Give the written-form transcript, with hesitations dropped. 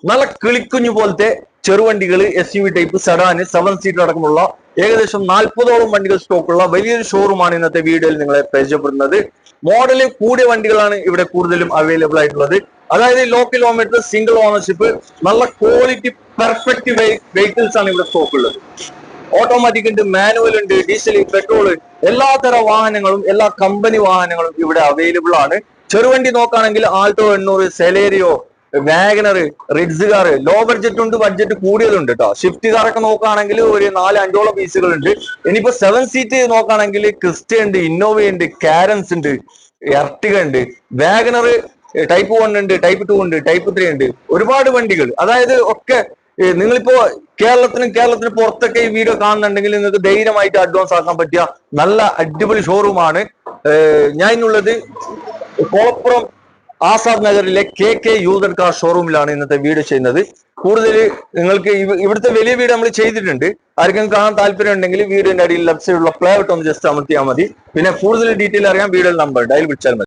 നല്ല കിളിക്കുഞ്ഞു പോലത്തെ ചെറുവണ്ടികൾ, SUV type, sedan, 7 seater അടക്കമുള്ള ഏകദേശം 40ഓളം വണ്ടികൾ സ്റ്റോക്കുള്ള വലിയൊരു ഷോറൂമാണ് ഇന്നത്തെ വീഡിയോയിൽ നിങ്ങളെ പരിചയപ്പെടുന്നത്. മോഡല് കൂടിയ വണ്ടികളാണ് ഇവിടെ കൂടുതലും അവൈലബിൾ ആയിട്ടുള്ളത്. അതായത് ലോ കിലോമീറ്റർ, സിംഗിൾ ഓണർഷിപ്പ്, നല്ല ക്വാളിറ്റി പെർഫെക്റ്റ് വെഹിക്കിൾസ് ആണ് ഇവിടെ സ്റ്റോക്ക് ഉള്ളത്. ഓട്ടോമാറ്റിക് ഉണ്ട്, മാനുവൽ ഉണ്ട്, ഡീസൽ, പെട്രോൾ, എല്ലാത്തര വാഹനങ്ങളും, എല്ലാ കമ്പനി വാഹനങ്ങളും ഇവിടെ അവൈലബിൾ ആണ്. ചെറുവണ്ടി നോക്കുകയാണെങ്കിൽ Alto 800, Celerio, Wagon R, Ritz car, low budget ഉണ്ട്, ബഡ്ജറ്റ് കൂടിയതുണ്ട് കേട്ടോ. സ്വിഫ്റ്റ് കാറൊക്കെ നോക്കുകയാണെങ്കിൽ ഒരു 4-5ഓളം പീസുകൾ ഉണ്ട്. ഇനിയിപ്പോ 7 സീറ്റ് നോക്കുകയാണെങ്കിൽ ക്രിസ്റ്റ ഉണ്ട്, ഇന്നോവ ഉണ്ട്, കാരൻസ് ഉണ്ട്, എർട്ടിക ഉണ്ട്, വാഗനർ ടൈപ്പ് 1 ഉണ്ട്, ടൈപ്പ് 2 ഉണ്ട്, ടൈപ്പ് 3 ഉണ്ട്, ഒരുപാട് വണ്ടികൾ. അതായത് ഒക്കെ നിങ്ങളിപ്പോ കേരളത്തിന് പുറത്തൊക്കെ ഈ വീഡിയോ കാണുന്നുണ്ടെങ്കിൽ നിങ്ങൾക്ക് ധൈര്യമായിട്ട് അഡ്വാൻസ് ആക്കാൻ പറ്റിയ നല്ല അടിപൊളി ഷോറൂമാണ്. ഞാൻ ഇന്നുള്ളത് കോളപ്പുറം ആസാദ് നഗറിലെ KK യൂസർ കാർ ഷോറൂമിലാണ് ഇന്നത്തെ വീഡിയോ ചെയ്യുന്നത്. കൂടുതൽ നിങ്ങൾക്ക് ഇവിടുത്തെ വലിയ വീഡിയോ നമ്മൾ ചെയ്തിട്ടുണ്ട്. ആർക്കും കാണാൻ താല്പര്യം ഉണ്ടെങ്കിൽ വീഡിയോന്റെ അടിയിൽ ലെഫ്റ്റ് സൈഡിലുള്ള പ്ലേ ബട്ടൺ ഒന്ന് ജസ്റ്റ് അമർത്തിയാൽ മതി. പിന്നെ കൂടുതൽ ഡീറ്റെയിൽ അറിയാൻ വീഡിയോ നമ്പർ ഡയൽ വിളിച്ചാൽ മതി.